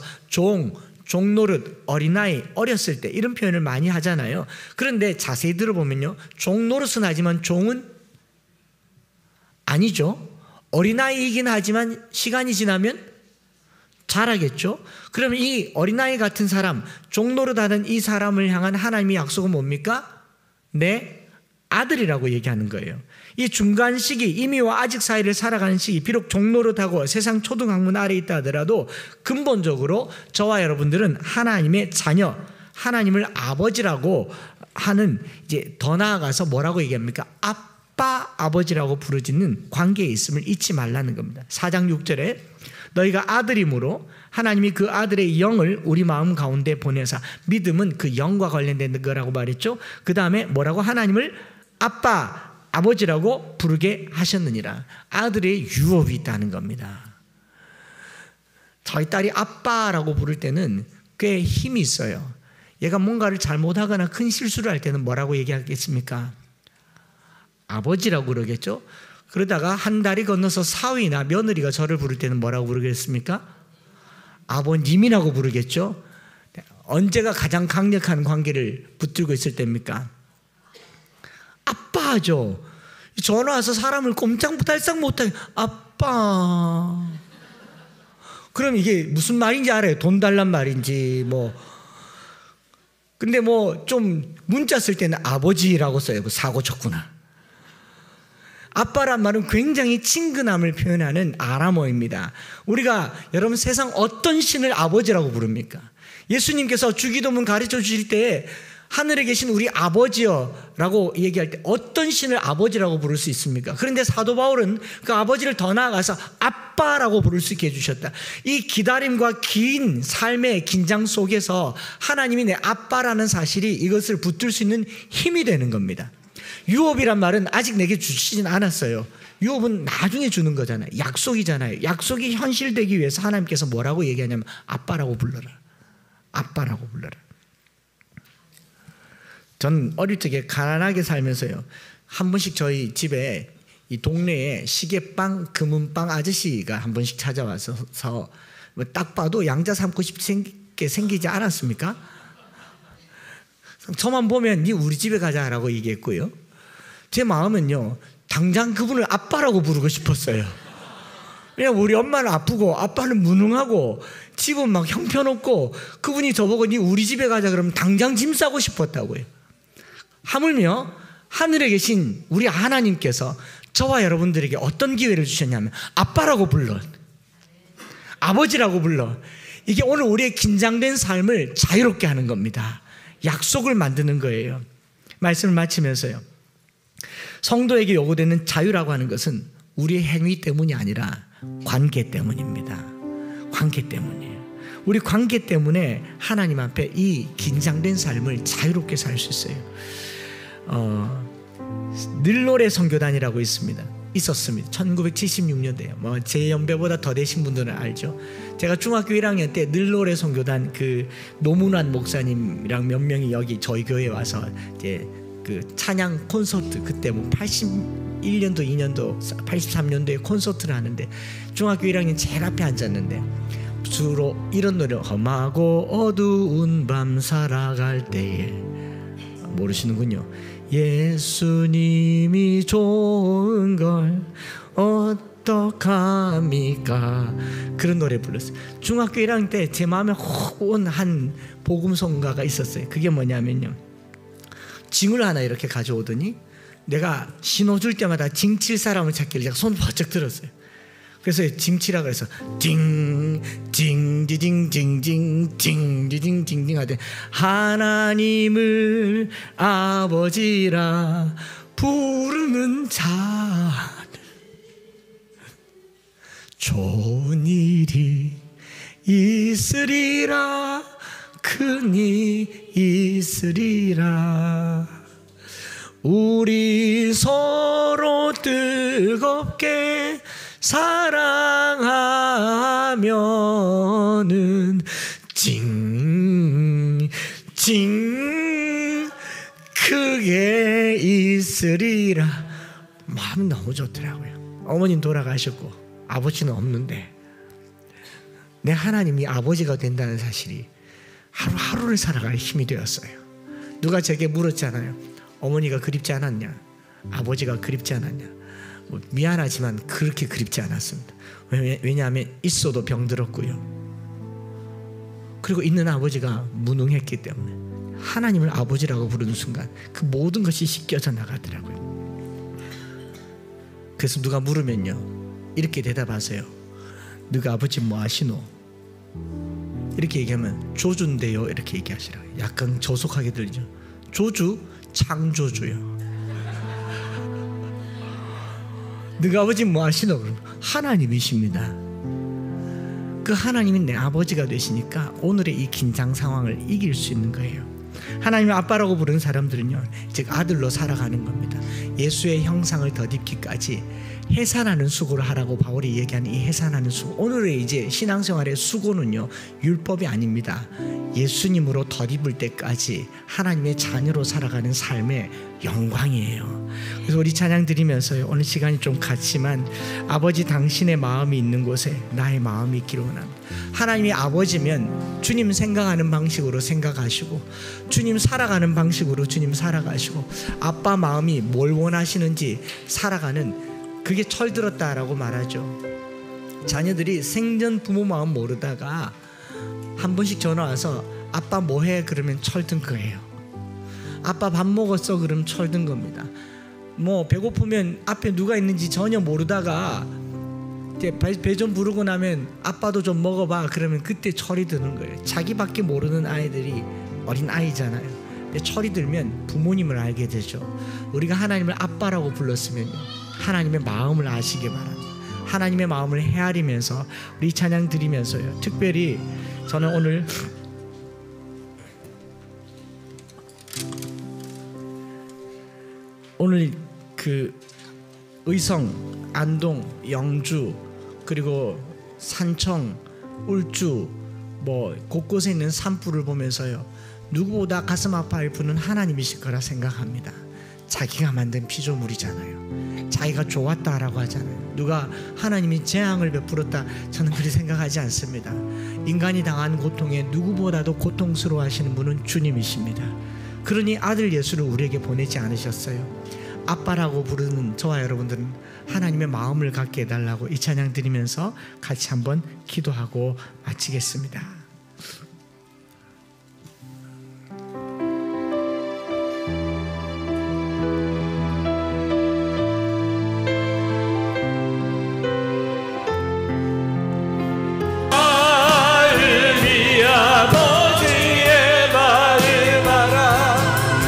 종노릇, 어린아이, 어렸을 때 이런 표현을 많이 하잖아요. 그런데 자세히 들어보면요, 종노릇은 하지만 종은 아니죠. 어린아이이긴 하지만 시간이 지나면 자라겠죠. 그러면 이 어린아이 같은 사람, 종노릇하던 이 사람을 향한 하나님의 약속은 뭡니까? 내 아들이라고 얘기하는 거예요. 이 중간 시기, 이미와 아직 사이를 살아가는 시기, 비록 종노릇하고 세상 초등학문 아래에 있다 하더라도 근본적으로 저와 여러분들은 하나님의 자녀, 하나님을 아버지라고 하는, 이제 더 나아가서 뭐라고 얘기합니까? 아빠, 아버지라고 부르짖는 관계에 있음을 잊지 말라는 겁니다. 4장 6절에 너희가 아들이므로 하나님이 그 아들의 영을 우리 마음 가운데 보내사, 믿음은 그 영과 관련된 거라고 말했죠. 그 다음에 뭐라고? 하나님을 아빠, 아버지라고 부르게 하셨느니라. 아들의 유업이 있다는 겁니다. 저희 딸이 아빠라고 부를 때는 꽤 힘이 있어요. 얘가 뭔가를 잘못하거나 큰 실수를 할 때는 뭐라고 얘기하겠습니까? 아버지라고 그러겠죠. 그러다가 한 다리 건너서 사위나 며느리가 저를 부를 때는 뭐라고 부르겠습니까? 아버님이라고 부르겠죠. 언제가 가장 강력한 관계를 붙들고 있을 때입니까? 아빠죠. 전화 와서 사람을 꼼짝달싹 못하게 아빠. 그럼 이게 무슨 말인지 알아요. 돈 달란 말인지 근데 좀 문자 쓸 때는 아버지라고 써요. 사고 쳤구나. 아빠란 말은 굉장히 친근함을 표현하는 아람어입니다. 우리가 여러분 세상 어떤 신을 아버지라고 부릅니까? 예수님께서 주기도문 가르쳐 주실 때 하늘에 계신 우리 아버지여 라고 얘기할 때 어떤 신을 아버지라고 부를 수 있습니까? 그런데 사도 바울은 그 아버지를 더 나아가서 아빠라고 부를 수 있게 해주셨다. 이 기다림과 긴 삶의 긴장 속에서 하나님이 내 아빠라는 사실이 이것을 붙들 수 있는 힘이 되는 겁니다. 유업이란 말은 아직 내게 주시진 않았어요. 유업은 나중에 주는 거잖아요. 약속이잖아요. 약속이 현실되기 위해서 하나님께서 뭐라고 얘기하냐면 아빠라고 불러라. 아빠라고 불러라. 전 어릴 적에 가난하게 살면서요, 한 번씩 저희 집에 이 동네에 시계빵, 금은빵 아저씨가 한 번씩 찾아와서 딱 봐도 양자 삼고 싶게 생기지 않았습니까? 저만 보면 니 우리 집에 가자라고 얘기했고요, 제 마음은요 당장 그분을 아빠라고 부르고 싶었어요. 왜냐면 우리 엄마는 아프고 아빠는 무능하고 집은 막 형편없고 그분이 저보고 니 우리 집에 가자 그러면 당장 짐 싸고 싶었다고요. 하물며 하늘에 계신 우리 하나님께서 저와 여러분들에게 어떤 기회를 주셨냐면 아빠라고 불러, 아버지라고 불러. 이게 오늘 우리의 긴장된 삶을 자유롭게 하는 겁니다. 약속을 만드는 거예요. 말씀을 마치면서요, 성도에게 요구되는 자유라고 하는 것은 우리의 행위 때문이 아니라 관계 때문입니다. 관계 때문이에요. 우리 관계 때문에 하나님 앞에 이 긴장된 삶을 자유롭게 살 수 있어요. 늘노래 선교단이라고 있었습니다. 1976년대에 제 연배보다 더 되신 분들은 알죠. 제가 중학교 1학년 때 늘노래 선교단 그 노문환 목사님이랑 몇 명이 여기 저희 교회에 와서 이제 그 찬양 콘서트, 그때 81년도 2년도 83년도에 콘서트를 하는데 중학교 1학년 제일 앞에 앉았는데 주로 이런 노래, 험하고 어두운 밤 살아갈 때에, 모르시는군요. 예수님이 좋은 걸 어떡합니까? 그런 노래 불렀어요. 중학교 1학년 때 제 마음에 혹 온 한 복음성가가 있었어요. 그게 뭐냐면요, 징을 하나 이렇게 가져오더니 내가 신호 줄 때마다 징 칠 사람을 찾길래 제가 손을 번쩍 들었어요. 그래서 징치라 그래서 징징징징징징징징징 하되 하나님을 아버지라 부르는 자들 좋은 일이 있으리라, 큰일이 있으리라. 우리 서로 뜨겁게 사랑하면은 징징 크게 있으리라. 마음이 너무 좋더라고요. 어머님 돌아가셨고 아버지는 없는데 내 하나님이 아버지가 된다는 사실이 하루하루를 살아갈 힘이 되었어요. 누가 제게 물었잖아요. 어머니가 그립지 않았냐? 아버지가 그립지 않았냐? 미안하지만 그렇게 그립지 않았습니다. 왜냐하면 있어도 병들었고요. 그리고 있는 아버지가 무능했기 때문에 하나님을 아버지라고 부르는 순간 그 모든 것이 씻겨져 나가더라고요. 그래서 누가 물으면요, 이렇게 대답하세요. 너가 아버지 뭐 하시노? 이렇게 얘기하면 조주인데요, 이렇게 얘기하시라고. 약간 저속하게 들리죠. 조주? 창조주요. 너가 아버지 뭐 하시노? 그럼 하나님이십니다. 그 하나님이 내 아버지가 되시니까 오늘의 이 긴장 상황을 이길 수 있는 거예요. 하나님을 아빠라고 부르는 사람들은요, 즉 아들로 살아가는 겁니다. 예수의 형상을 덧입기까지 해산하는 수고를 하라고 바울이 얘기하는 이 해산하는 수고, 오늘의 이제 신앙생활의 수고는요 율법이 아닙니다. 예수님으로 덧입을 때까지 하나님의 자녀로 살아가는 삶의 영광이에요. 그래서 우리 찬양 드리면서요, 오늘 시간이 좀 갔지만 아버지 당신의 마음이 있는 곳에 나의 마음이 있기를 원합니다. 하나님이 아버지면 주님 생각하는 방식으로 생각하시고 주님 살아가는 방식으로 주님 살아가시고 아빠 마음이 뭘 원하시는지 살아가는, 그게 철들었다라고 말하죠. 자녀들이 생전 부모 마음 모르다가 한 번씩 전화 와서 아빠 뭐해? 그러면 철든 거예요. 아빠 밥 먹었어? 그러면 철든 겁니다. 뭐 배고프면 앞에 누가 있는지 전혀 모르다가 배 좀 부르고 나면 아빠도 좀 먹어봐 그러면 그때 철이 드는 거예요. 자기밖에 모르는 아이들이 어린 아이잖아요. 근데 철이 들면 부모님을 알게 되죠. 우리가 하나님을 아빠라고 불렀으면요, 하나님의 마음을 아시기 바랍니다. 하나님의 마음을 헤아리면서 우리 찬양 드리면서요, 특별히 저는 오늘 그 의성, 안동, 영주, 그리고 산청, 울주 뭐 곳곳에 있는 산불을 보면서요, 누구보다 가슴 아파할 분은 하나님이실 거라 생각합니다. 자기가 만든 피조물이잖아요. 자기가 좋았다라고 하잖아요. 누가 하나님이 재앙을 베풀었다, 저는 그렇게 생각하지 않습니다. 인간이 당한 고통에 누구보다도 고통스러워 하시는 분은 주님이십니다. 그러니 아들 예수를 우리에게 보내지 않으셨어요. 아빠라고 부르는 저와 여러분들은 하나님의 마음을 갖게 해달라고 이 찬양 드리면서 같이 한번 기도하고 마치겠습니다.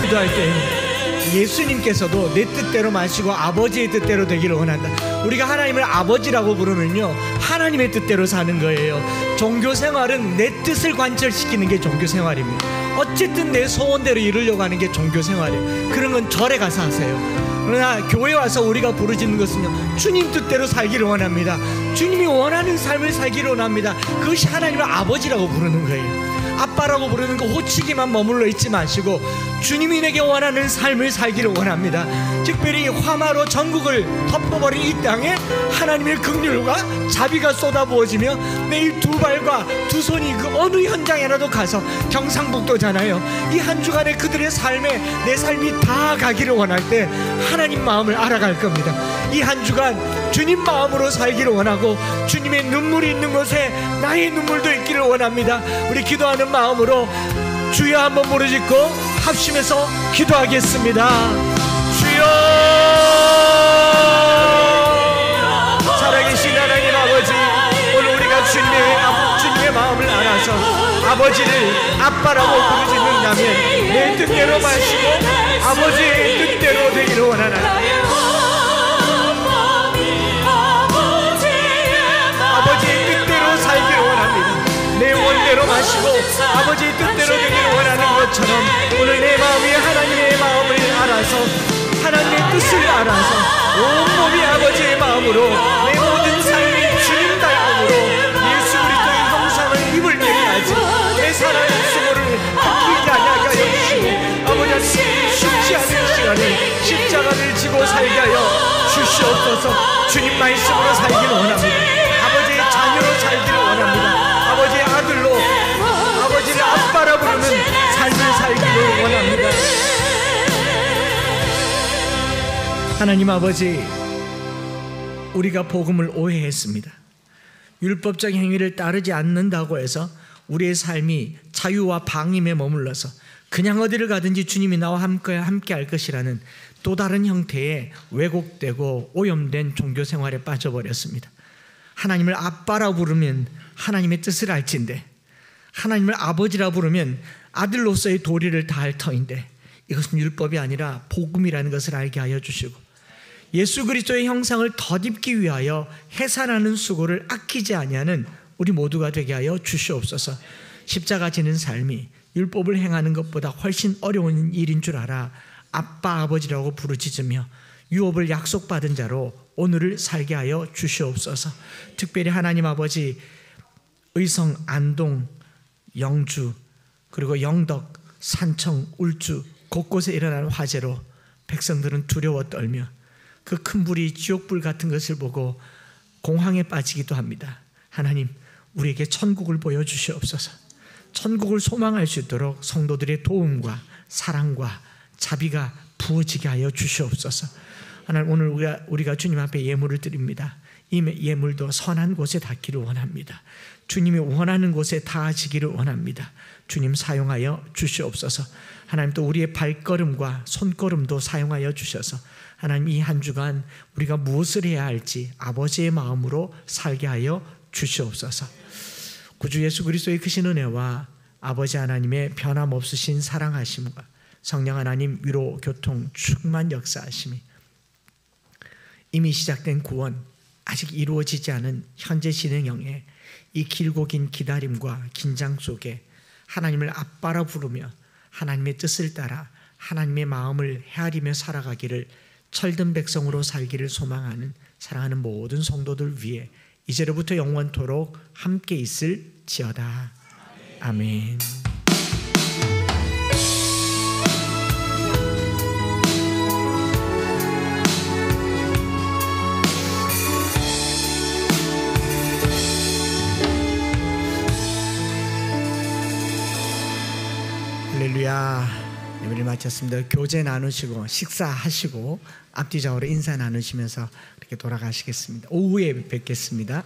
기도할 때 예수님께서도 내 뜻대로 마시고 아버지의 뜻대로 되기를 원한다. 우리가 하나님을 아버지라고 부르면요, 하나님의 뜻대로 사는 거예요. 종교 생활은 내 뜻을 관철시키는 게 종교 생활입니다. 어쨌든 내 소원대로 이루려고 하는 게 종교 생활이에요. 그런 건 절에 가서 하세요. 그러나 교회 와서 우리가 부르짖는 것은요, 주님 뜻대로 살기를 원합니다. 주님이 원하는 삶을 살기를 원합니다. 그것이 하나님을 아버지라고 부르는 거예요. 아빠라고 부르는 거 호치기만 머물러 있지 마시고 주님이 내게 원하는 삶을 살기를 원합니다. 특별히 화마로 전국을 덮어버린 이 땅에 하나님의 긍휼과 자비가 쏟아부어지며 내일 두 발과 두 손이 그 어느 현장에라도 가서, 경상북도잖아요, 이 한 주간에 그들의 삶에 내 삶이 다 가기를 원할 때 하나님 마음을 알아갈 겁니다. 이 한 주간 주님 마음으로 살기를 원하고 주님의 눈물이 있는 곳에 나의 눈물도 있기를 원합니다. 우리 기도하는 마음으로 주여 한번 부르짖고 합심해서 기도하겠습니다. 주여, 살아계신 하나님 아버지, 오늘 우리가 주님의 마음을 알아서 아버지를 아빠라고 부르짖는다면 내 뜻대로 마시고 아버지의 뜻대로 되기를 원하나이다. 아버지의 뜻대로 살기를 원합니다. 내 원대로 마시고 아버지의 뜻대로 되기를 원하는 것처럼 오늘 내 마음이 하나님의 마음을 알아서, 하나님의 뜻을 알아서 온몸이 아버지의 마음으로, 내 모든 삶이 주님 닮음으로 예수 그리스도의 형상을 입을 때까지 내 사랑의 수고를 아끼지 아니하게 하여 주시고, 아버지 쉽지 않은 시간을 십자가를 지고 살게 하여 주시옵소서. 주님 말씀으로 살기를 원합니다. 아버지의 자녀로 살기를 원합니다. 아버지의 아들로, 아버지를 아빠라 부르는 삶을 살기를 원합니다. 하나님 아버지, 우리가 복음을 오해했습니다. 율법적 행위를 따르지 않는다고 해서 우리의 삶이 자유와 방임에 머물러서 그냥 어디를 가든지 주님이 나와 함께 할 것이라는 또 다른 형태의 왜곡되고 오염된 종교 생활에 빠져버렸습니다. 하나님을 아빠라 부르면 하나님의 뜻을 알진데, 하나님을 아버지라 부르면 아들로서의 도리를 다할 터인데, 이것은 율법이 아니라 복음이라는 것을 알게 하여 주시고, 예수 그리스도의 형상을 덧입기 위하여 해산하는 수고를 아끼지 아니하는 우리 모두가 되게 하여 주시옵소서. 십자가 지는 삶이 율법을 행하는 것보다 훨씬 어려운 일인 줄 알아 아빠 아버지라고 부르짖으며 유업을 약속받은 자로 오늘을 살게 하여 주시옵소서. 특별히 하나님 아버지, 의성, 안동, 영주, 그리고 영덕, 산청, 울주 곳곳에 일어나는 화재로 백성들은 두려워 떨며 그 큰 불이 지옥불 같은 것을 보고 공황에 빠지기도 합니다. 하나님, 우리에게 천국을 보여주시옵소서. 천국을 소망할 수 있도록 성도들의 도움과 사랑과 자비가 부어지게 하여 주시옵소서. 하나님, 오늘 우리가 주님 앞에 예물을 드립니다. 이 예물도 선한 곳에 닿기를 원합니다. 주님이 원하는 곳에 닿아지기를 원합니다. 주님 사용하여 주시옵소서. 하나님, 또 우리의 발걸음과 손걸음도 사용하여 주셔서 하나님, 이 한 주간 우리가 무엇을 해야 할지 아버지의 마음으로 살게 하여 주시옵소서. 구주 예수 그리스도의 크신 은혜와 아버지 하나님의 변함없으신 사랑하심과 성령 하나님 위로 교통 충만 역사하심이, 이미 시작된 구원, 아직 이루어지지 않은 현재 진행형의 이 길고 긴 기다림과 긴장 속에 하나님을 아빠라 부르며 하나님의 뜻을 따라 하나님의 마음을 헤아리며 살아가기를, 철든 백성으로 살기를 소망하는 사랑하는 모든 성도들 위해 이제로부터 영원토록 함께 있을지어다. 아멘. 할렐루야. 예배를 마쳤습니다. 교제 나누시고 식사하시고 앞뒤좌우로 인사 나누시면서 이렇게 돌아가시겠습니다. 오후에 뵙겠습니다.